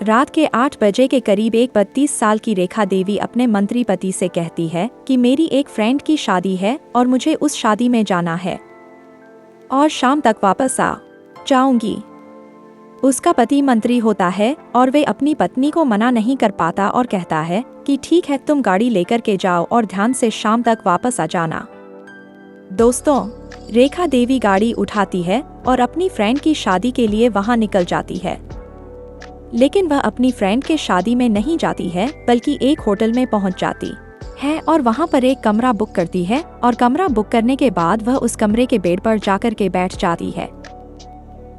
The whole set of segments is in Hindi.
रात के 8 बजे के करीब एक 32 साल की रेखा देवी अपने मंत्री पति से कहती है कि मेरी एक फ्रेंड की शादी है और मुझे उस शादी में जाना है और शाम तक वापस आ जाऊंगी। उसका पति मंत्री होता है और वे अपनी पत्नी को मना नहीं कर पाता और कहता है कि ठीक है, तुम गाड़ी लेकर के जाओ और ध्यान से शाम तक वापस आ जाना। दोस्तों, रेखा देवी गाड़ी उठाती है और अपनी फ्रेंड की शादी के लिए वहां निकल जाती है। लेकिन वह अपनी फ्रेंड के शादी में नहीं जाती है बल्कि एक होटल में पहुंच जाती है और वहां पर एक कमरा बुक करती है और कमरा बुक करने के बाद वह उस कमरे के बेड पर जाकर के बैठ जाती है।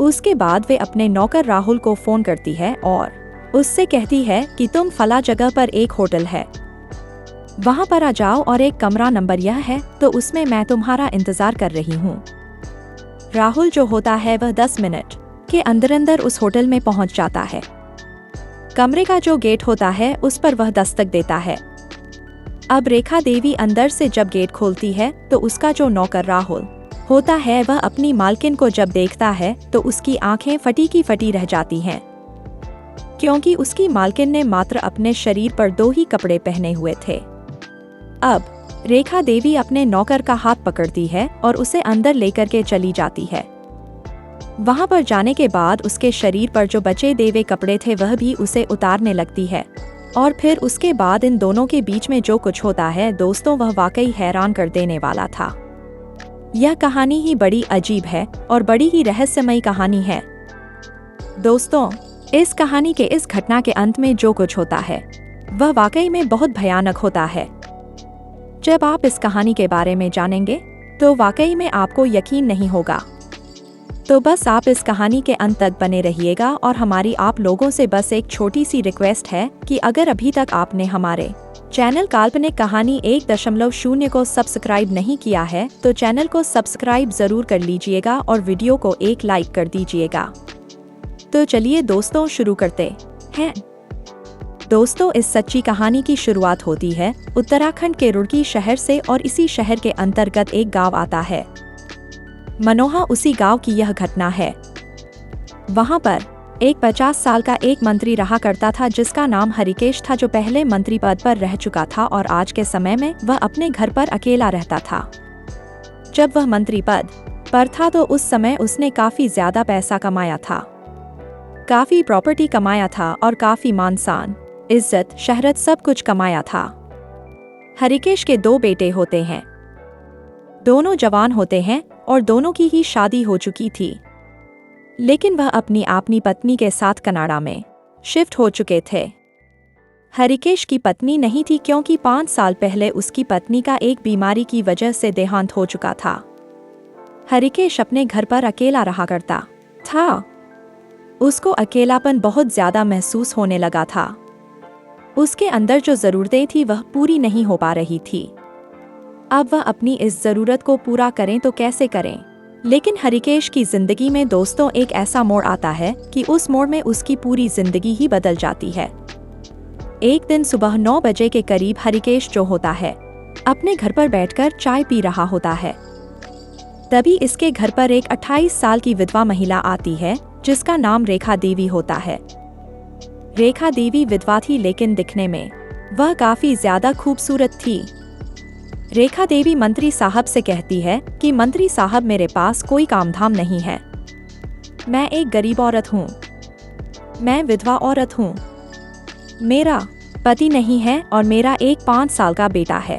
उसके बाद वे अपने नौकर राहुल को फोन करती है और उससे कहती है कि तुम फला जगह पर एक होटल है, वहां पर आ जाओ और एक कमरा नंबर यह है, तो उसमें मैं तुम्हारा इंतजार कर रही हूँ। राहुल जो होता है वह 10 मिनट के अंदर अंदर उस होटल में पहुंच जाता है। कमरे का जो गेट होता है उस पर वह दस्तक देता है। अब रेखा देवी अंदर से जब गेट खोलती है तो उसका जो नौकर राहुल होता है वह अपनी मालकिन को जब देखता है तो उसकी आंखें फटी की फटी रह जाती हैं, क्योंकि उसकी मालकिन ने मात्र अपने शरीर पर 2 ही कपड़े पहने हुए थे। अब रेखा देवी अपने नौकर का हाथ पकड़ती है और उसे अंदर लेकर के चली जाती है। वहां पर जाने के बाद उसके शरीर पर जो बचे देवे कपड़े थे वह भी उसे उतारने लगती है और फिर उसके बाद इन दोनों के बीच में जो कुछ होता है दोस्तों, वह वाकई हैरान कर देने वाला था। यह कहानी ही बड़ी अजीब है और बड़ी ही रहस्यमयी कहानी है। दोस्तों, इस कहानी के इस घटना के अंत में जो कुछ होता है वह वाकई में बहुत भयानक होता है। जब आप इस कहानी के बारे में जानेंगे तो वाकई में आपको यकीन नहीं होगा। तो बस आप इस कहानी के अंत तक बने रहिएगा और हमारी आप लोगों से बस एक छोटी सी रिक्वेस्ट है कि अगर अभी तक आपने हमारे चैनल काल्पनिक कहानी 1.0 को सब्सक्राइब नहीं किया है तो चैनल को सब्सक्राइब जरूर कर लीजिएगा और वीडियो को एक लाइक कर दीजिएगा। तो चलिए दोस्तों, शुरू करते हैं। दोस्तों, इस सच्ची कहानी की शुरुआत होती है उत्तराखंड के रुड़की शहर से और इसी शहर के अंतर्गत एक गांव आता है मनोहा। उसी गांव की यह घटना है। वहां पर एक 50 साल का एक मंत्री रहा करता था जिसका नाम हरिकेश था, जो पहले मंत्री पद पर रह चुका था और आज के समय में वह अपने घर पर अकेला रहता था। जब वह मंत्री पद पर था तो उस समय उसने काफी ज्यादा पैसा कमाया था, काफी प्रॉपर्टी कमाया था और काफी मान सम्मान, इज्जत, शहरत सब कुछ कमाया था। हरिकेश के 2 बेटे होते हैं, दोनों जवान होते हैं और दोनों की ही शादी हो चुकी थी, लेकिन वह अपनी पत्नी के साथ कनाडा में शिफ्ट हो चुके थे। हरिकेश की पत्नी नहीं थी क्योंकि 5 साल पहले उसकी पत्नी का एक बीमारी की वजह से देहांत हो चुका था। हरिकेश अपने घर पर अकेला रहा करता था। उसको अकेलापन बहुत ज्यादा महसूस होने लगा था। उसके अंदर जो जरूरतें थी वह पूरी नहीं हो पा रही थी। अब वह अपनी इस जरूरत को पूरा करें तो कैसे करें। लेकिन हरिकेश की जिंदगी में दोस्तों एक ऐसा मोड़ आता है कि उस मोड़ में उसकी पूरी जिंदगी ही बदल जाती है। एक दिन सुबह 9 बजे के करीब हरिकेश जो होता है अपने घर पर बैठकर चाय पी रहा होता है। तभी इसके घर पर एक 28 साल की विधवा महिला आती है जिसका नाम रेखा देवी होता है। रेखा देवी विधवा थी लेकिन दिखने में वह काफी ज्यादा खूबसूरत थी। रेखा देवी मंत्री साहब से कहती है कि मंत्री साहब, मेरे पास कोई काम धाम नहीं है, मैं एक गरीब औरत हूँ, मैं विधवा औरत हूँ, मेरा पति नहीं है और मेरा एक 5 साल का बेटा है।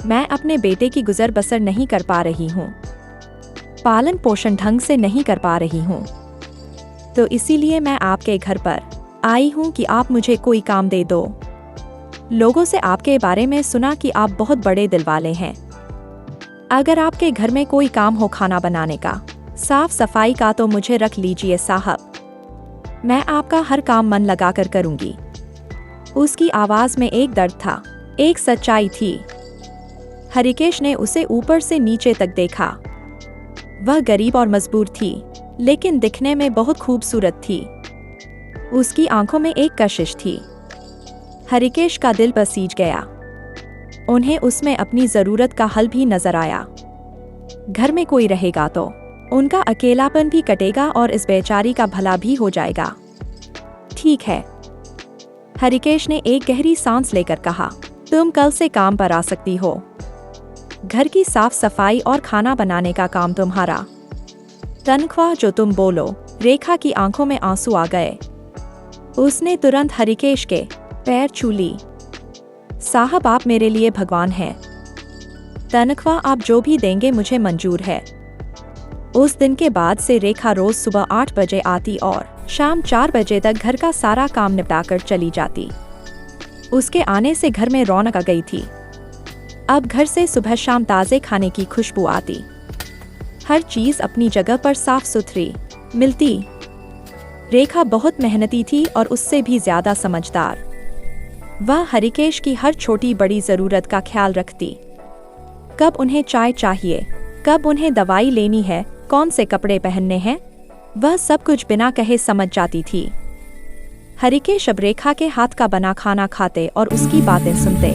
मैं अपने बेटे की गुजर बसर नहीं कर पा रही हूँ, पालन पोषण ढंग से नहीं कर पा रही हूँ, तो इसीलिए मैं आपके घर पर आई हूँ कि आप मुझे कोई काम दे दो। लोगों से आपके बारे में सुना कि आप बहुत बड़े दिल वाले हैं। अगर आपके घर में कोई काम हो खाना बनाने का, साफ सफाई का, तो मुझे रख लीजिए साहब, मैं आपका हर काम मन लगाकर करूंगी। उसकी आवाज में एक दर्द था, एक सच्चाई थी। हरिकेश ने उसे ऊपर से नीचे तक देखा। वह गरीब और मजबूर थी लेकिन दिखने में बहुत खूबसूरत थी। उसकी आंखों में एक कशिश थी। हरिकेश का दिल बसीज गया। उन्हें उसमें अपनी जरूरत का हल भी नजर आया। घर में कोई रहेगा तो उनका अकेलापन भी कटेगा और इस बेचारी का भला भी हो जाएगा। ठीक है। हरिकेश ने एक गहरी सांस लेकर कहा, तुम कल से काम पर आ सकती हो। घर की साफ सफाई और खाना बनाने का काम तुम्हारा। तनख्वाह जो तुम बोलो। रेखा की आंखों में आंसू आ गए। उसने तुरंत हरिकेश के पैर छू ली। साहब, आप मेरे लिए भगवान हैं। तनख्वाह आप जो भी देंगे मुझे मंजूर है। उस दिन के बाद से रेखा रोज सुबह 8 बजे आती और शाम 4 बजे तक घर का सारा काम निपटाकर चली जाती। उसके आने से घर में रौनक आ गई थी। अब घर से सुबह शाम ताज़े खाने की खुशबू आती। हर चीज़ अपनी जगह पर साफ सुथरी मिलती। रेखा बहुत मेहनती थी और उससे भी ज्यादा समझदार। वह हरिकेश की हर छोटी बड़ी ज़रूरत का ख्याल रखती। कब उन्हें चाय चाहिए, कब उन्हें दवाई लेनी है, कौन से कपड़े पहनने हैं, वह सब कुछ बिना कहे समझ जाती थी। हरिकेश अब रेखा के हाथ का बना खाना खाते और उसकी बातें सुनते।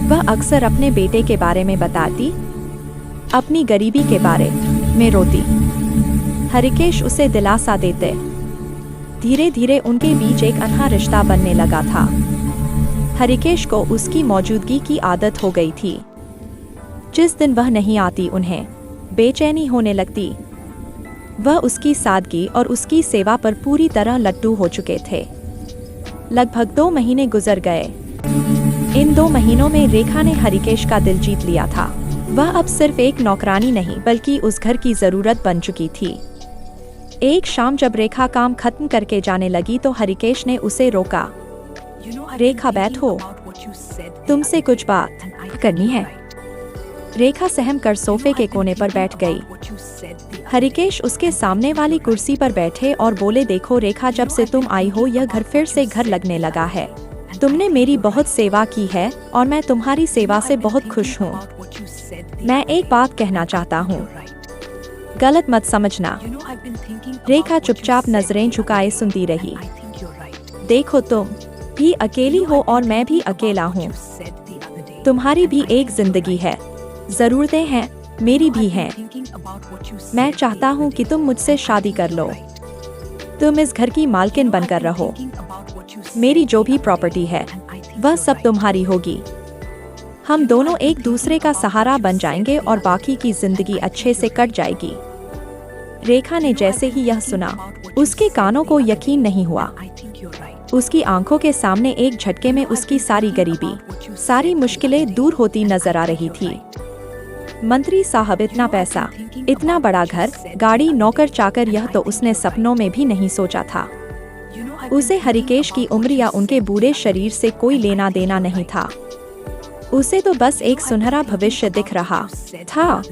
वह अक्सर अपने बेटे के बारे में बताती, अपनी गरीबी के बारे में रोती। हरिकेश उसे दिलासा देते। धीरे धीरे उनके बीच एक अनोखा रिश्ता बनने लगा था। हरिकेश को उसकी मौजूदगी की आदत हो गई थी। जिस दिन वह नहीं आती उन्हें बेचैनी होने लगती। वह उसकी सादगी और उसकी सेवा पर पूरी तरह लट्टू हो चुके थे। लगभग 2 महीने गुजर गए। इन 2 महीनों में रेखा ने हरिकेश का दिल जीत लिया था। वह अब सिर्फ एक नौकरानी नहीं बल्कि उस घर की जरूरत बन चुकी थी। एक शाम जब रेखा काम खत्म करके जाने लगी तो हरिकेश ने उसे रोका। रेखा, बैठो, तुमसे कुछ बात करनी है। रेखा सहम कर सोफे के कोने पर बैठ गई। हरिकेश उसके सामने वाली कुर्सी पर बैठे और बोले, देखो रेखा, जब से तुम आई हो यह घर फिर से घर लगने लगा है। तुमने मेरी बहुत सेवा की है और मैं तुम्हारी सेवा से बहुत खुश हूँ। मैं एक बात कहना चाहता हूँ, गलत मत समझना। रेखा चुपचाप नजरें झुकाए सुनती रही। देखो, तुम भी अकेली हो और मैं भी अकेला हूँ। तुम्हारी भी एक जिंदगी है, जरूरतें हैं, मेरी भी हैं। मैं चाहता हूँ कि तुम मुझसे शादी कर लो। तुम इस घर की मालकिन बनकर रहो। मेरी जो भी प्रॉपर्टी है वह सब तुम्हारी होगी। हम दोनों एक दूसरे का सहारा बन जाएंगे और बाकी की जिंदगी अच्छे से कट जाएगी। रेखा ने जैसे ही यह सुना उसके कानों को यकीन नहीं हुआ। उसकी आंखों के सामने एक झटके में उसकी सारी गरीबी, सारी मुश्किलें दूर होती नजर आ रही थी। मंत्री साहब, इतना पैसा, इतना बड़ा घर, गाड़ी, नौकर चाकर, यह तो उसने सपनों में भी नहीं सोचा था। उसे हरिकेश की उम्र या उनके बूढ़े शरीर से कोई लेना देना नहीं था। उसे तो बस एक सुनहरा भविष्य दिख रहा था।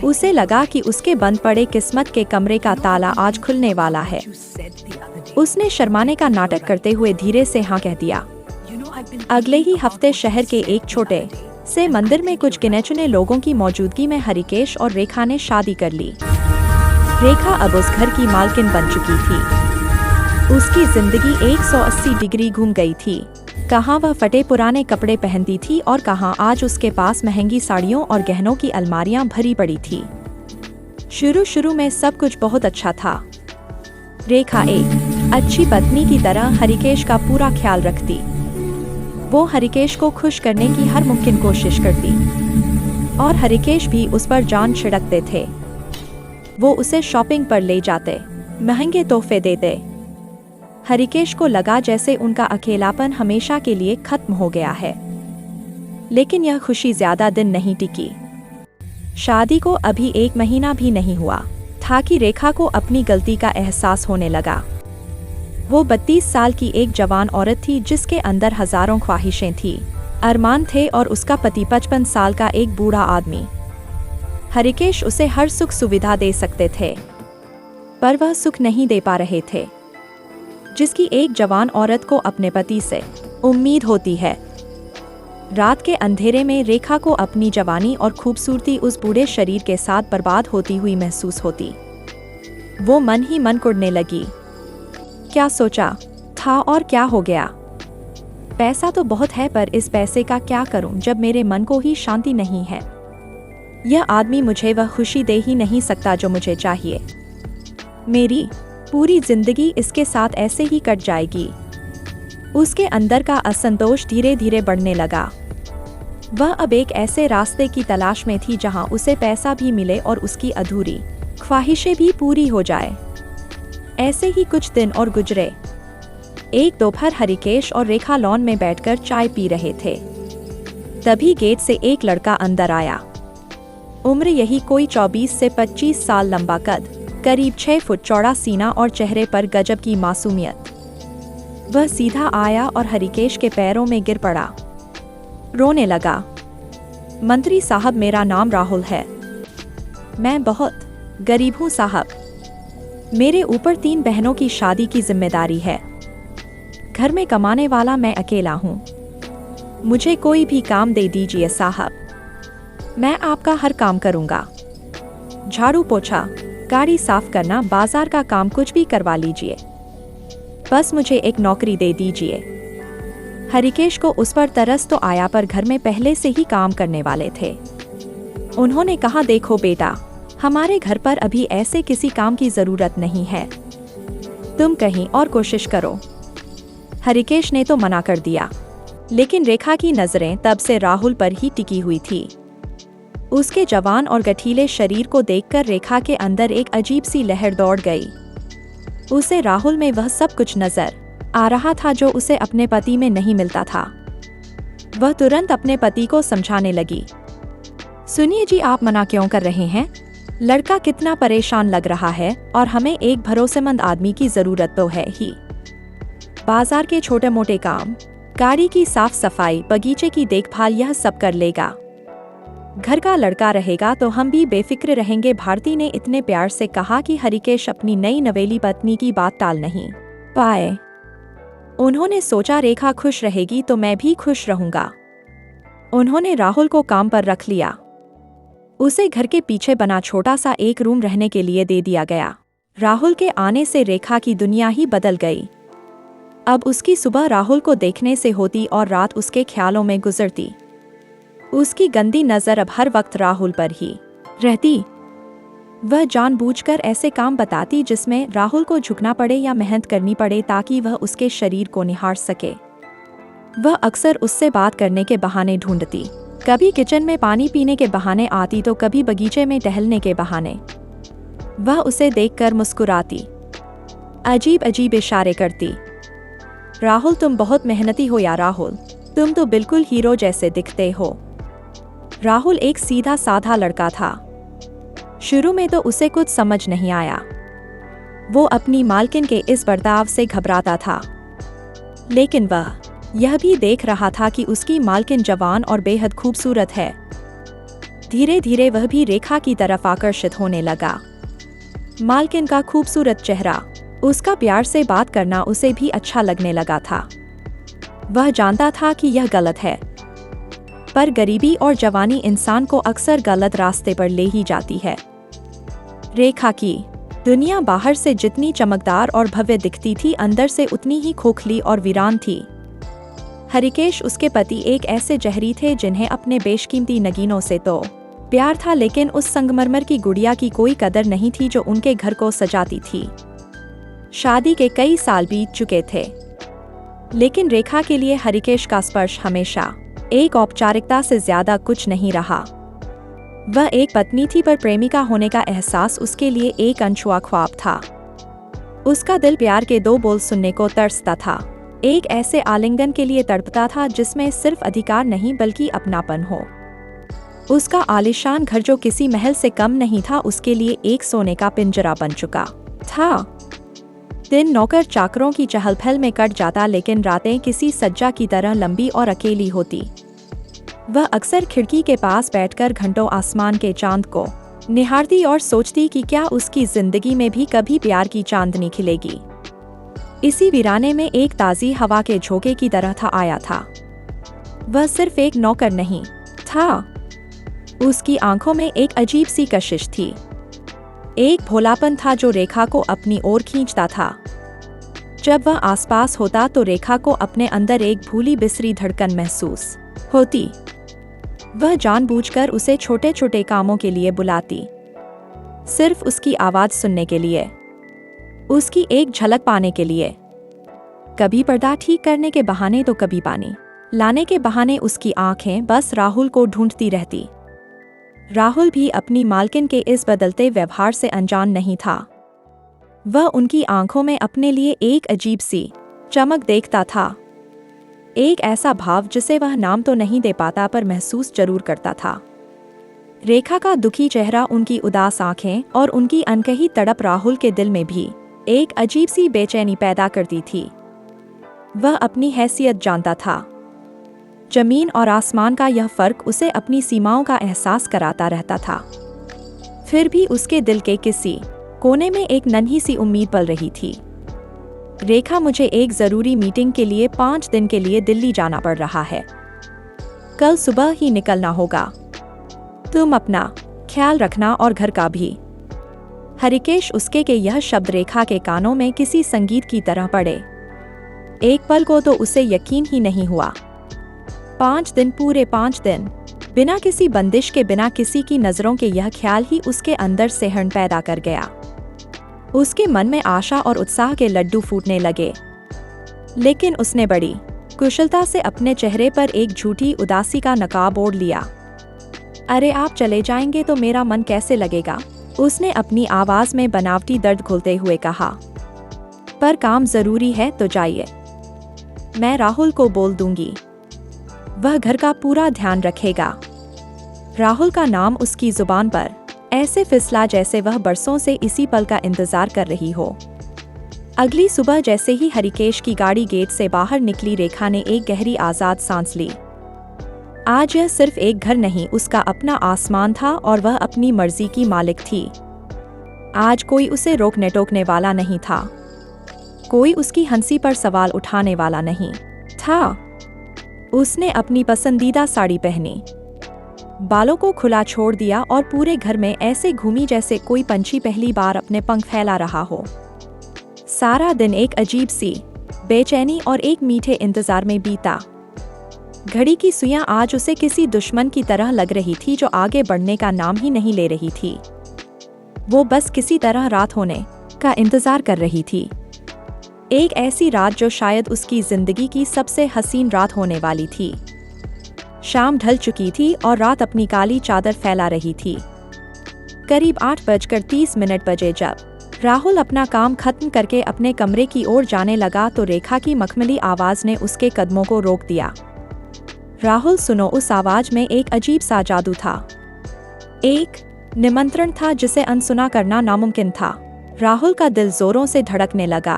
उसे लगा कि उसके बंद पड़े किस्मत के कमरे का ताला आज खुलने वाला है। उसने शर्माने का नाटक करते हुए धीरे से हाँ कह दिया। अगले ही हफ्ते शहर के एक छोटे से मंदिर में कुछ गिने चुने लोगों की मौजूदगी में हरिकेश और रेखा ने शादी कर ली। रेखा अब उस घर की मालकिन बन चुकी थी। उसकी जिंदगी 180 डिग्री घूम गई थी। कहाँ वह फटे पुराने कपड़े पहनती थी और कहाँ आज उसके पास महंगी साड़ियों और गहनों की अलमारियां भरी पड़ी थी। शुरू में सब कुछ बहुत अच्छा था। रेखा एक अच्छी पत्नी की तरह हरिकेश का पूरा ख्याल रखती। वो हरिकेश को खुश करने की हर मुमकिन कोशिश करती और हरिकेश भी उस पर जान छिड़कते थे। वो उसे शॉपिंग पर ले जाते, महंगे तोहफे देते। हरिकेश को लगा जैसे उनका अकेलापन हमेशा के लिए खत्म हो गया है। लेकिन यह खुशी ज्यादा दिन नहीं टिकी। शादी को अभी 1 महीना भी नहीं हुआ था कि रेखा को अपनी गलती का एहसास होने लगा। वो 32 साल की एक जवान औरत थी जिसके अंदर हजारों ख्वाहिशें थी, अरमान थे, और उसका पति 55 साल का एक बूढ़ा आदमी। हरिकेश उसे हर सुख सुविधा दे सकते थे, पर वह सुख नहीं दे पा रहे थे जिसकी एक जवान औरत को अपने पति से उम्मीद होती है। रात के अंधेरे में रेखा को अपनी जवानी और खूबसूरती उस बूढ़े शरीर के साथ बर्बाद होती हुई महसूस होती। वो मन ही मन कुढ़ने लगी। क्या सोचा था और क्या हो गया? पैसा तो बहुत है, पर इस पैसे का क्या करूं जब मेरे मन को ही शांति नहीं है। यह आदमी मुझे वह खुशी दे ही नहीं सकता जो मुझे चाहिए। मेरी पूरी जिंदगी इसके साथ ऐसे ही कट जाएगी। उसके अंदर का असंतोष धीरे धीरे बढ़ने लगा। वह अब एक ऐसे रास्ते की तलाश में थी जहां उसे पैसा भी मिले और उसकी अधूरी ख्वाहिशें भी पूरी हो जाए। ऐसे ही कुछ दिन और गुजरे। एक दोपहर हरिकेश और रेखा लॉन में बैठकर चाय पी रहे थे। तभी गेट से एक लड़का अंदर आया। उम्र यही कोई 24 से 25 साल, लंबा कद, करीब 6 फुट चौड़ा सीना और चेहरे पर गजब की मासूमियत। वह सीधा आया और हरिकेश के पैरों में गिर पड़ा। रोने लगा। मंत्री साहब, मेरा नाम राहुल है। मैं बहुत गरीब हूँ साहब। मेरे ऊपर 3 बहनों की शादी की जिम्मेदारी है। घर में कमाने वाला मैं अकेला हूँ। मुझे कोई भी काम दे दीजिए साहब। मैं आपका हर काम करूँगा। झाड़ू पोछा, गाड़ी साफ करना, बाजार का काम, कुछ भी करवा लीजिए। बस मुझे एक नौकरी दे दीजिए। हरिकेश को उस पर तरस तो आया, पर घर में पहले से ही काम करने वाले थे। उन्होंने कहा, देखो बेटा, हमारे घर पर अभी ऐसे किसी काम की जरूरत नहीं है। तुम कहीं और कोशिश करो। हरिकेश ने तो मना कर दिया, लेकिन रेखा की नजरें तब से राहुल पर ही टिकी हुई थी। उसके जवान और गठीले शरीर को देखकर रेखा के अंदर एक अजीब सी लहर दौड़ गई। उसे राहुल में वह सब कुछ नजर आ रहा था जो उसे अपने पति में नहीं मिलता था। वह तुरंत अपने पति को समझाने लगी। सुनिए जी, आप मना क्यों कर रहे हैं? लड़का कितना परेशान लग रहा है और हमें एक भरोसेमंद आदमी की जरूरत तो है ही। बाजार के छोटे मोटे काम, गाड़ी की साफ सफाई, बगीचे की देखभाल, यह सब कर लेगा। घर का लड़का रहेगा तो हम भी बेफिक्र रहेंगे। भारती ने इतने प्यार से कहा कि हरिकेश अपनी नई नवेली पत्नी की बात टाल नहीं पाए। उन्होंने सोचा, रेखा खुश रहेगी तो मैं भी खुश रहूंगा। उन्होंने राहुल को काम पर रख लिया। उसे घर के पीछे बना छोटा सा एक रूम रहने के लिए दे दिया गया। राहुल के आने से रेखा की दुनिया ही बदल गई। अब उसकी सुबह राहुल को देखने से होती और रात उसके ख्यालों में गुजरती। उसकी गंदी नजर अब हर वक्त राहुल पर ही रहती। वह जानबूझकर ऐसे काम बताती जिसमें राहुल को झुकना पड़े या मेहनत करनी पड़े ताकि वह उसके शरीर को निहार सके। वह अक्सर उससे बात करने के बहाने ढूंढती। कभी किचन में पानी पीने के बहाने आती तो कभी बगीचे में टहलने के बहाने। वह उसे देखकर मुस्कुराती, अजीब अजीब इशारे करती। राहुल, तुम बहुत मेहनती हो यार। राहुल, तुम तो बिल्कुल हीरो जैसे दिखते हो। राहुल एक सीधा साधा लड़का था। शुरू में तो उसे कुछ समझ नहीं आया। वो अपनी मालकिन के इस बर्ताव से घबराता था, लेकिन वह यह भी देख रहा था कि उसकी मालकिन जवान और बेहद खूबसूरत है। धीरे धीरे वह भी रेखा की तरफ आकर्षित होने लगा। मालकिन का खूबसूरत चेहरा, उसका प्यार से बात करना उसे भी अच्छा लगने लगा था। वह जानता था कि यह गलत है, पर गरीबी और जवानी इंसान को अक्सर गलत रास्ते पर ले ही जाती है। रेखा की दुनिया बाहर से जितनी चमकदार और भव्य दिखती थी, अंदर से उतनी ही खोखली और वीरान थी। हरिकेश, उसके पति, एक ऐसे जहरी थे जिन्हें अपने बेशकीमती नगीनों से तो प्यार था, लेकिन उस संगमरमर की गुड़िया की कोई कदर नहीं थी जो उनके घर को सजाती थी। शादी के कई साल बीत चुके थे, लेकिन रेखा के लिए हरिकेश का स्पर्श हमेशा एक औपचारिकता से ज्यादा कुछ नहीं रहा। वह एक पत्नी थी, पर प्रेमिका होने का एहसास उसके लिए एक अनछुआ ख्वाब था। उसका दिल प्यार के 2 बोल सुनने को तरसता था, एक ऐसे आलिंगन के लिए तड़पता था जिसमें सिर्फ अधिकार नहीं बल्कि अपनापन हो। उसका आलीशान घर जो किसी महल से कम नहीं था, उसके लिए एक सोने का पिंजरा बन चुका था। दिन नौकर चाकरों की चहल पहल में कट जाता, लेकिन रातें किसी सज्जा की तरह लंबी और अकेली होती। वह अक्सर खिड़की के पास बैठकर घंटों आसमान के चांद को निहारती और सोचती कि क्या उसकी जिंदगी में भी कभी प्यार की चांदनी खिलेगी। इसी वीराने में एक ताज़ी हवा के झोंके की तरह था आया था। वह सिर्फ एक नौकर नहीं था, उसकी आंखों में एक अजीब सी कशिश थी। एक भोलापन था जो रेखा को अपनी ओर खींचता था। जब वह आसपास होता तो रेखा को अपने अंदर एक भूली बिसरी धड़कन महसूस होती। वह जानबूझकर उसे छोटे छोटे कामों के लिए बुलाती, सिर्फ उसकी आवाज सुनने के लिए। उसकी एक झलक पाने के लिए। कभी पर्दा ठीक करने के बहाने तो कभी पानी लाने के बहाने उसकी आंखें बस राहुल को ढूंढती रहती। राहुल भी अपनी मालकिन के इस बदलते व्यवहार से अनजान नहीं था। वह उनकी आंखों में अपने लिए एक अजीब सी चमक देखता था, एक ऐसा भाव जिसे वह नाम तो नहीं दे पाता पर महसूस जरूर करता था। रेखा का दुखी चेहरा, उनकी उदास आंखें और उनकी अनकही तड़प राहुल के दिल में भी एक अजीब सी बेचैनी पैदा करती थी। वह अपनी हैसियत जानता था। जमीन और आसमान का यह फर्क उसे अपनी सीमाओं का एहसास कराता रहता था। फिर भी उसके दिल के किसी कोने में एक नन्ही सी उम्मीद पल रही थी। रेखा, मुझे एक जरूरी मीटिंग के लिए 5 दिन के लिए दिल्ली जाना पड़ रहा है। कल सुबह ही निकलना होगा। तुम अपना ख्याल रखना और घर का भी। हरिकेश उसके के यह शब्द रेखा के कानों में किसी संगीत की तरह पड़े। एक पल को तो उसे यकीन ही नहीं हुआ। 5 दिन, पूरे 5 दिन, बिना किसी बंदिश के, बिना किसी की नजरों के, यह ख्याल ही उसके अंदर सिहरन पैदा कर गया। उसके मन में आशा और उत्साह के लड्डू फूटने लगे। लेकिन उसने बड़ी कुशलता से अपने चेहरे पर एक झूठी उदासी का नकाब ओढ़ लिया। अरे, आप चले जाएंगे तो मेरा मन कैसे लगेगा? उसने अपनी आवाज में बनावटी दर्द घुलते हुए कहा। पर काम जरूरी है तो जाइए, मैं राहुल को बोल दूंगी, वह घर का पूरा ध्यान रखेगा। राहुल का नाम उसकी जुबान पर ऐसे फिसला जैसे वह बरसों से इसी पल का इंतजार कर रही हो। अगली सुबह जैसे ही हरिकेश की गाड़ी गेट से बाहर निकली, रेखा ने एक गहरी आजाद सांस ली। आज यह सिर्फ एक घर नहीं, उसका अपना आसमान था और वह अपनी मर्जी की मालिक थी। आज कोई उसे रोकने टोकने वाला नहीं था, कोई उसकी हंसी पर सवाल उठाने वाला नहीं था। उसने अपनी पसंदीदा साड़ी पहनी, बालों को खुला छोड़ दिया और पूरे घर में ऐसे घूमी जैसे कोई पंछी पहली बार अपने पंख फैला रहा हो। सारा दिन एक अजीब सी बेचैनी और एक मीठे इंतजार में बीता। घड़ी की सुइयां आज उसे किसी दुश्मन की तरह लग रही थी जो आगे बढ़ने का नाम ही नहीं ले रही थी। वो बस किसी तरह रात होने का इंतजार कर रही थी। एक ऐसी रात जो शायद उसकी जिंदगी की सबसे हसीन रात होने वाली थी। शाम ढल चुकी थी और रात अपनी काली चादर फैला रही थी। करीब 8:30 बजे जब राहुल अपना काम खत्म करके अपने कमरे की ओर जाने लगा तो रेखा की मखमली आवाज ने उसके कदमों को रोक दिया। राहुल, सुनो। उस आवाज में एक अजीब सा जादू था, एक निमंत्रण था जिसे अनसुना करना नामुमकिन था। राहुल का दिल जोरों से धड़कने लगा।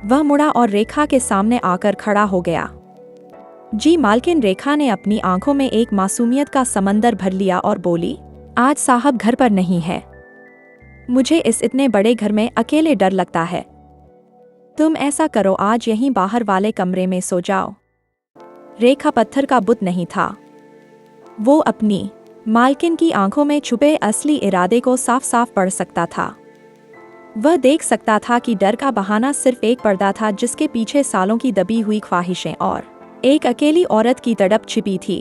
वह मुड़ा और रेखा के सामने आकर खड़ा हो गया। जी मालकिन, रेखा ने अपनी आंखों में एक मासूमियत का समंदर भर लिया और बोली, आज साहब घर पर नहीं है। मुझे इस इतने बड़े घर में अकेले डर लगता है। तुम ऐसा करो, आज यहीं बाहर वाले कमरे में सो जाओ। रेखा पत्थर का बुत नहीं था। वो अपनी मालकिन की आंखों में छुपे असली इरादे को साफ साफ पढ़ सकता था। वह देख सकता था कि डर का बहाना सिर्फ एक पर्दा था जिसके पीछे सालों की दबी हुई ख्वाहिशें और एक अकेली औरत की तड़प छिपी थी।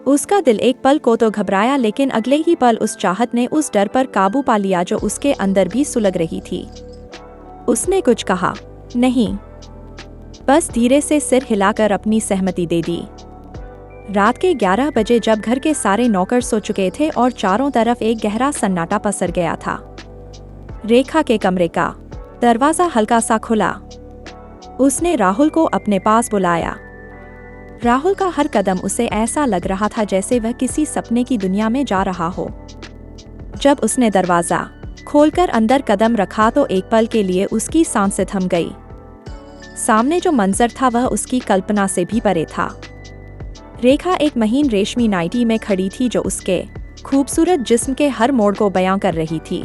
उसका दिल एक पल को तो घबराया, लेकिन अगले ही पल उस चाहत ने उस डर पर काबू पा लिया जो उसके अंदर भी सुलग रही थी। उसने कुछ कहा नहीं, बस धीरे से सिर हिलाकर अपनी सहमति दे दी। रात के 11 बजे जब घर के सारे नौकर सो चुके थे और चारों तरफ एक गहरा सन्नाटा पसर गया था, रेखा के कमरे का दरवाजा हल्का सा खुला। उसने राहुल को अपने पास बुलाया। राहुल का हर कदम उसे ऐसा लग रहा था जैसे वह किसी सपने की दुनिया में जा रहा हो। जब उसने दरवाजा खोलकर अंदर कदम रखा तो एक पल के लिए उसकी सांसें थम गई। सामने जो मंजर था वह उसकी कल्पना से भी परे था। रेखा एक महीन रेशमी नाइटी में खड़ी थी जो उसके खूबसूरत जिस्म के हर मोड़ को बयां कर रही थी।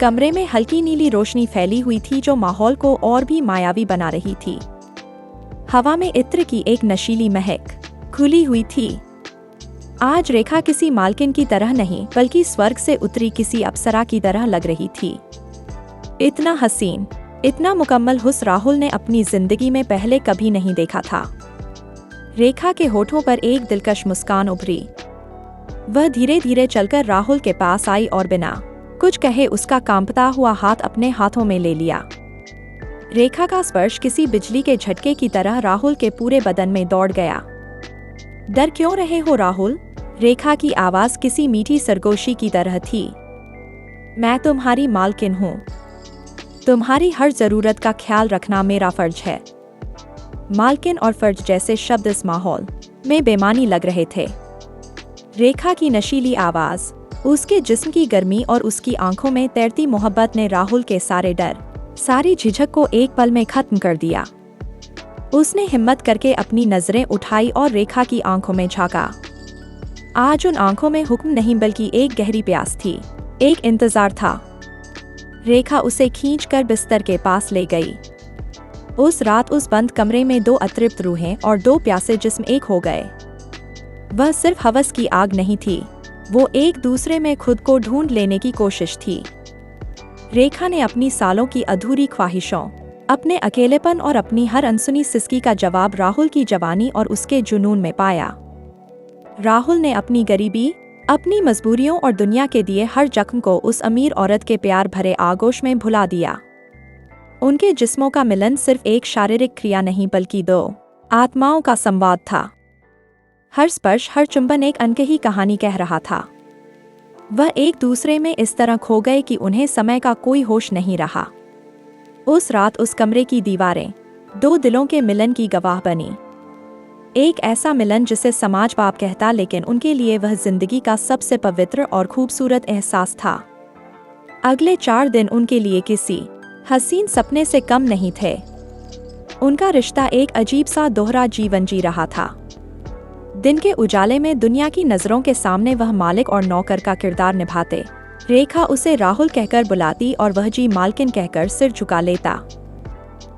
कमरे में हल्की नीली रोशनी फैली हुई थी जो माहौल को और भी मायावी बना रही थी। हवा में इत्र की एक नशीली महक खुली हुई थी। आज रेखा किसी मालकिन की तरह नहीं बल्कि स्वर्ग से उतरी किसी अप्सरा की तरह लग रही थी। इतना हसीन, इतना मुकम्मल हुस्न राहुल ने अपनी जिंदगी में पहले कभी नहीं देखा था। रेखा के होठों पर एक दिलकश मुस्कान उभरी। वह धीरे धीरे चलकर राहुल के पास आई और बिना कुछ कहे उसका कांपता हुआ हाथ अपने हाथों में ले लिया। रेखा का स्पर्श किसी बिजली के झटके की तरह राहुल के पूरे बदन में दौड़ गया। डर क्यों रहे हो राहुल? रेखा की आवाज किसी मीठी सरगोशी की तरह थी। मैं तुम्हारी मालकिन हूँ। तुम्हारी हर जरूरत का ख्याल रखना मेरा फर्ज है। मालकिन और फर्ज जैसे शब्द इस माहौल में बेमानी लग रहे थे। रेखा की नशीली आवाज, उसके जिस्म की गर्मी और उसकी आंखों में तैरती मोहब्बत ने राहुल के सारे डर, सारी झिझक को एक पल में खत्म कर दिया। उसने हिम्मत करके अपनी नजरें उठाई और रेखा की आंखों में झांका। आज उन आंखों में हुक्म नहीं बल्कि एक गहरी प्यास थी, एक इंतजार था। रेखा उसे खींचकर बिस्तर के पास ले गई। उस रात उस बंद कमरे में दो अतृप्त रूहें और दो प्यासे जिस्म एक हो गए। वह सिर्फ हवस की आग नहीं थी, वो एक दूसरे में खुद को ढूंढ लेने की कोशिश थी। रेखा ने अपनी सालों की अधूरी ख्वाहिशों, अपने अकेलेपन और अपनी हर अनसुनी सिसकी का जवाब राहुल की जवानी और उसके जुनून में पाया। राहुल ने अपनी गरीबी, अपनी मजबूरियों और दुनिया के दिए हर जख्म को उस अमीर औरत के प्यार भरे आगोश में भुला दिया। उनके जिस्मों का मिलन सिर्फ एक शारीरिक क्रिया नहीं बल्कि दो आत्माओं का संवाद था। हर स्पर्श, हर चुंबन एक अनकही कहानी कह रहा था। वह एक दूसरे में इस तरह खो गए कि उन्हें समय का कोई होश नहीं रहा। उस रात उस कमरे की दीवारें दो दिलों के मिलन की गवाह बनी। एक ऐसा मिलन जिसे समाज पाप कहता, लेकिन उनके लिए वह जिंदगी का सबसे पवित्र और खूबसूरत एहसास था। अगले 4 दिन उनके लिए किसी हसीन सपने से कम नहीं थे। उनका रिश्ता एक अजीब सा दोहरा जीवन जी रहा था। दिन के उजाले में दुनिया की नजरों के सामने वह मालिक और नौकर का किरदार निभाते। रेखा उसे राहुल कहकर बुलाती और वह जी मालकिन कहकर सिर झुका लेता।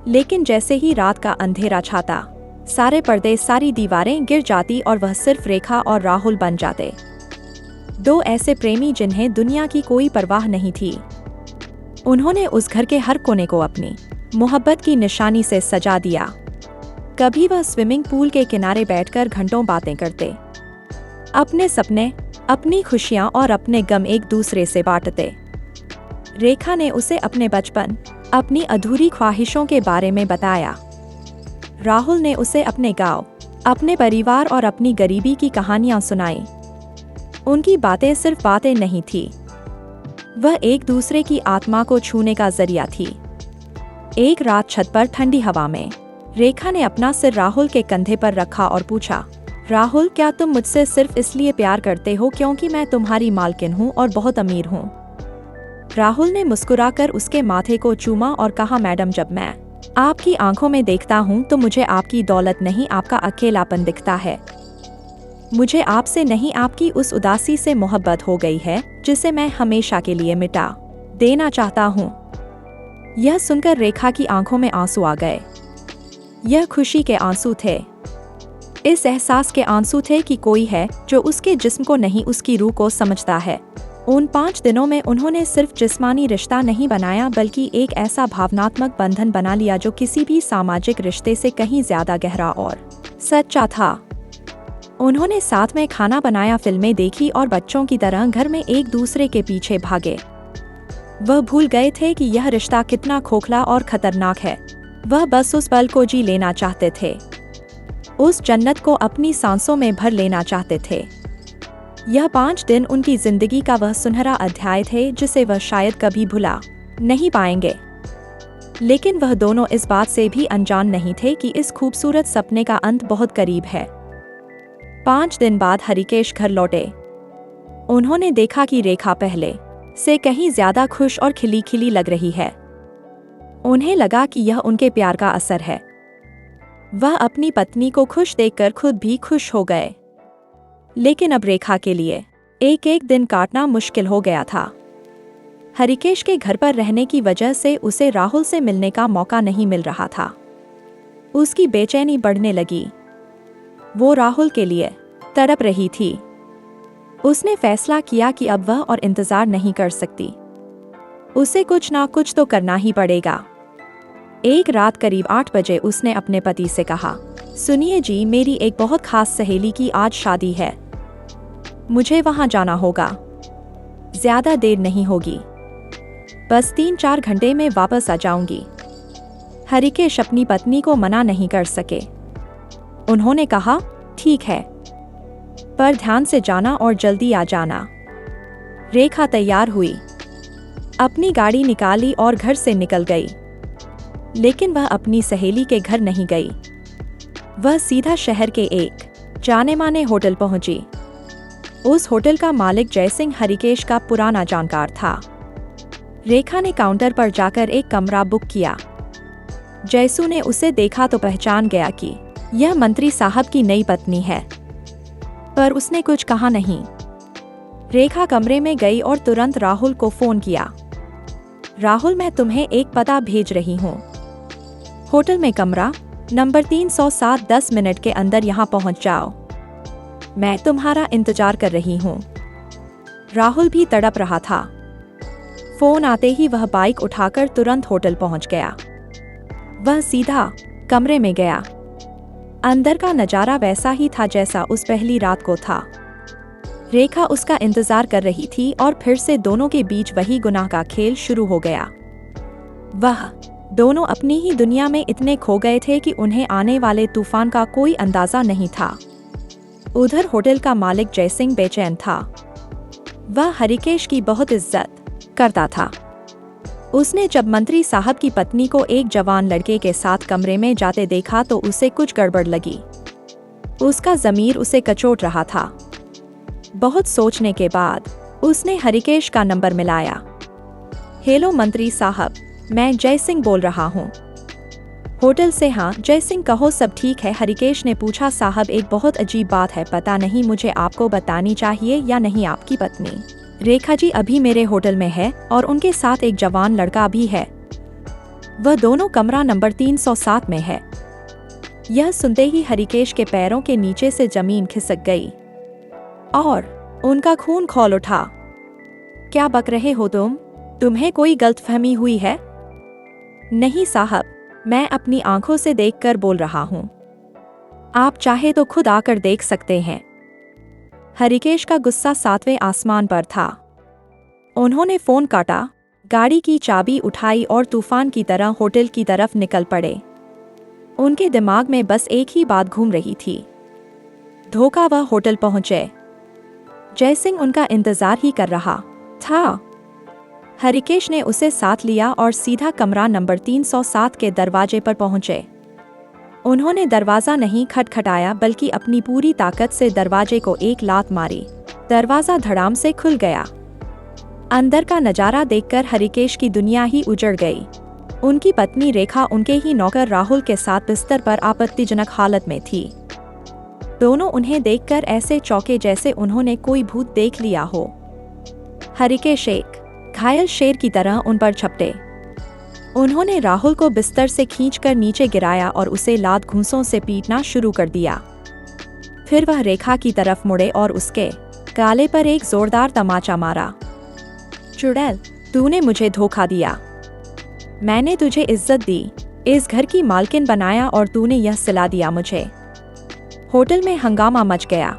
लेकिन जैसे ही रात का अंधेरा छाता, सारे पर्दे, सारी दीवारें गिर जाती और वह सिर्फ रेखा और राहुल बन जाते। दो ऐसे प्रेमी जिन्हें दुनिया की कोई परवाह नहीं थी। उन्होंने उस घर के हर कोने को अपनी मोहब्बत की निशानी से सजा दिया। कभी वह स्विमिंग पूल के किनारे बैठकर घंटों बातें करते, अपने सपने, अपनी खुशियां और अपने गम एक दूसरे से बांटते। रेखा ने उसे अपने बचपन, अपनी अधूरी ख्वाहिशों के बारे में बताया। राहुल ने उसे अपने गांव, अपने परिवार और अपनी गरीबी की कहानियां सुनाई। उनकी बातें सिर्फ बातें नहीं थी, वह एक दूसरे की आत्मा को छूने का जरिया थी। एक रात छत पर ठंडी हवा में रेखा ने अपना सिर राहुल के कंधे पर रखा और पूछा, राहुल, क्या तुम मुझसे सिर्फ इसलिए प्यार करते हो क्योंकि मैं तुम्हारी मालकिन हूँ और बहुत अमीर हूँ? राहुल ने मुस्कुराकर उसके माथे को चूमा और कहा, मैडम, जब मैं आपकी आंखों में देखता हूँ तो मुझे आपकी दौलत नहीं, आपका अकेलापन दिखता है। मुझे आपसे नहीं, आपकी उस उदासी से मोहब्बत हो गई है जिसे मैं हमेशा के लिए मिटा देना चाहता हूँ। यह सुनकर रेखा की आंखों में आंसू आ गए। यह खुशी के आंसू थे, इस एहसास के आंसू थे कि कोई है जो उसके जिस्म को नहीं, उसकी रूह को समझता है। उन 5 दिनों में उन्होंने सिर्फ जिस्मानी रिश्ता नहीं बनाया बल्कि एक ऐसा भावनात्मक बंधन बना लिया जो किसी भी सामाजिक रिश्ते से कहीं ज्यादा गहरा और सच्चा था। उन्होंने साथ में खाना बनाया, फिल्में देखी और बच्चों की तरह घर में एक दूसरे के पीछे भागे। वह भूल गए थे कि यह रिश्ता कितना खोखला और खतरनाक है। वह बस उस पल को जी लेना चाहते थे, उस जन्नत को अपनी सांसों में भर लेना चाहते थे। यह 5 दिन उनकी जिंदगी का वह सुनहरा अध्याय थे जिसे वह शायद कभी भुला नहीं पाएंगे। लेकिन वह दोनों इस बात से भी अनजान नहीं थे कि इस खूबसूरत सपने का अंत बहुत करीब है। 5 दिन बाद हरिकेश घर लौटे। उन्होंने देखा कि रेखा पहले से कहीं ज्यादा खुश और खिली खिली लग रही है। उन्हें लगा कि यह उनके प्यार का असर है। वह अपनी पत्नी को खुश देखकर खुद भी खुश हो गए। लेकिन अब रेखा के लिए एक एक दिन काटना मुश्किल हो गया था। हरिकेश के घर पर रहने की वजह से उसे राहुल से मिलने का मौका नहीं मिल रहा था। उसकी बेचैनी बढ़ने लगी। वो राहुल के लिए तड़प रही थी। उसने फैसला किया कि अब वह और इंतजार नहीं कर सकती। उसे कुछ ना कुछ तो करना ही पड़ेगा। एक रात करीब 8 बजे उसने अपने पति से कहा, सुनिए जी, मेरी एक बहुत खास सहेली की आज शादी है। मुझे वहां जाना होगा। ज्यादा देर नहीं होगी। बस 3-4 घंटे में वापस आ जाऊंगी। हरिकेश अपनी पत्नी को मना नहीं कर सके। उन्होंने कहा, ठीक है, पर ध्यान से जाना और जल्दी आ जाना। रेखा तैयार हुई, अपनी गाड़ी निकाली और घर से निकल गई। लेकिन वह अपनी सहेली के घर नहीं गई। वह सीधा शहर के एक जाने माने होटल पहुंची। उस होटल का मालिक जयसिंह हरिकेश का पुराना जानकार था। रेखा ने काउंटर पर जाकर एक कमरा बुक किया। जयसू ने उसे देखा तो पहचान गया कि यह मंत्री साहब की नई पत्नी है, पर उसने कुछ कहा नहीं। रेखा कमरे में गई और तुरंत राहुल को फोन किया। राहुल, मैं तुम्हें एक पता भेज रही हूँ। होटल में कमरा नंबर 307, 10 मिनट के अंदर यहाँ पहुँच जाओ। मैं तुम्हारा इंतजार कर रही हूँ। राहुल भी तड़प रहा था। फोन आते ही वह बाइक उठाकर तुरंत होटल पहुँच गया। वह सीधा कमरे में गया। अंदर का नजारा वैसा ही था जैसा उस पहली रात को था। रेखा उसका इंतजार कर रही थी और फिर से दोनों के बीच वही गुनाह का खेल शुरू हो गया। वह दोनों अपनी ही दुनिया में इतने खो गए थे कि उन्हें आने वाले तूफान का कोई अंदाजा नहीं था। उधर होटल का मालिक जयसिंह बेचैन था। वह हरिकेश की बहुत इज्जत करता था। उसने जब मंत्री साहब की पत्नी को एक जवान लड़के के साथ कमरे में जाते देखा तो उसे कुछ गड़बड़ लगी। उसका ज़मीर उसे कचोट रहा था। बहुत सोचने के बाद उसने हरिकेश का नंबर मिलाया। हेलो मंत्री साहब, मैं जयसिंह बोल रहा हूँ। होटल से। हाँ जयसिंह, कहो सब ठीक है? हरिकेश ने पूछा। साहब, एक बहुत अजीब बात है, पता नहीं मुझे आपको बतानी चाहिए या नहीं। आपकी पत्नी रेखा जी अभी मेरे होटल में है और उनके साथ एक जवान लड़का भी है। वह दोनों कमरा नंबर 307 में है। यह सुनते ही हरिकेश के पैरों के नीचे से जमीन खिसक गई और उनका खून खौल उठा। क्या बक रहे हो तुम? तुम्हें कोई गलतफहमी हुई है? नहीं साहब, मैं अपनी आंखों से देखकर बोल रहा हूँ। आप चाहे तो खुद आकर देख सकते हैं। हरिकेश का गुस्सा 7वें आसमान पर था। उन्होंने फोन काटा, गाड़ी की चाबी उठाई और तूफान की तरह होटल की तरफ निकल पड़े। उनके दिमाग में बस एक ही बात घूम रही थी। धोखा। वह होटल पहुंचे। जयसिंह उनका इंतजार ही कर रहा था। हरिकेश ने उसे साथ लिया और सीधा कमरा नंबर 307 के दरवाजे पर पहुंचे। उन्होंने दरवाजा नहीं खटखटाया बल्कि अपनी पूरी ताकत से दरवाजे को एक लात मारी। दरवाजा धड़ाम से खुल गया। अंदर का नजारा देखकर हरिकेश की दुनिया ही उजड़ गई। उनकी पत्नी रेखा उनके ही नौकर राहुल के साथ बिस्तर पर आपत्तिजनक हालत में थी। दोनों उन्हें देखकर ऐसे चौंके जैसे उन्होंने कोई भूत देख लिया हो। हरिकेश एक घायल शेर की तरह उन पर झपटे। उन्होंने राहुल को बिस्तर से खींचकर नीचे गिराया और उसे लात घूंसों से पीटना शुरू कर दिया। फिर वह रेखा की तरफ मुड़े और उसके गाले पर एक जोरदार तमाचा मारा। चुड़ैल, तूने मुझे धोखा दिया। मैंने तुझे इज्जत दी, इस घर की मालकिन बनाया और तूने यह सिला दिया मुझे। होटल में हंगामा मच गया।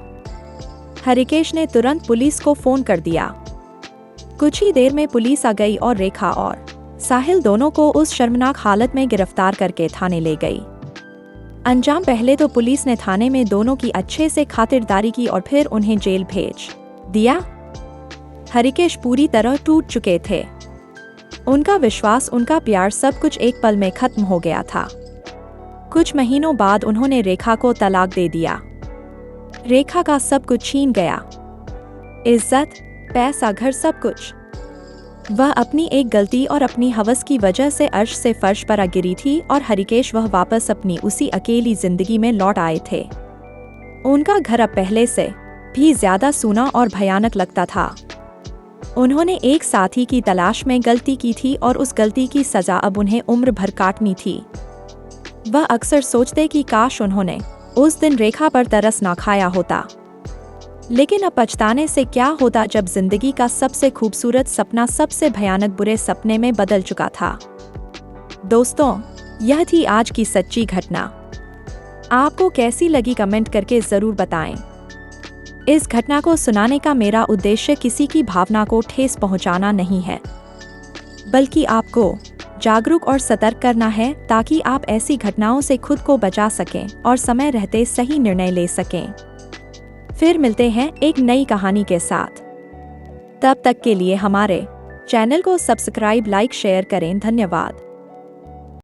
हरिकेश ने तुरंत पुलिस को फोन कर दिया। कुछ ही देर में पुलिस आ गई और रेखा और साहिल दोनों को उस शर्मनाक हालत में गिरफ्तार करके थाने ले गई। अंजाम पहले तो पुलिस ने थाने में दोनों की अच्छे से खातिरदारी की और फिर उन्हें जेल भेज दिया। हरिकेश पूरी तरह टूट चुके थे। उनका विश्वास, उनका प्यार, सब कुछ एक पल में खत्म हो गया था। कुछ महीनों बाद उन्होंने रेखा को तलाक दे दिया। रेखा का सब कुछ छीन गया, इज्जत, पैसा, घर, सब कुछ। वह अपनी एक गलती और अपनी हवस की वजह से अर्श से फर्श पर आ गिरी थी और हरिकेश वह वापस अपनी उसी अकेली जिंदगी में लौट आए थे। उनका घर अब पहले से भी ज्यादा सूना और भयानक लगता था। उन्होंने एक साथी की तलाश में गलती की थी और उस गलती की सजा अब उन्हें उम्र भर काटनी थी। वह अक्सर सोचते कि काश उन्होंने उस दिन रेखा पर तरस ना खाया होता। लेकिन अब पछताने से क्या होता जब जिंदगी का सबसे खूबसूरत सपना सबसे भयानक बुरे सपने में बदल चुका था। दोस्तों, यह थी आज की सच्ची घटना। आपको कैसी लगी कमेंट करके जरूर बताएं। इस घटना को सुनाने का मेरा उद्देश्य किसी की भावना को ठेस पहुंचाना नहीं है। बल्कि आपको जागरूक और सतर्क करना है ताकि आप ऐसी घटनाओं से खुद को बचा सकें और समय रहते सही निर्णय ले सकें। फिर मिलते हैं एक नई कहानी के साथ। तब तक के लिए हमारे चैनल को सब्सक्राइब, लाइक, शेयर करें। धन्यवाद।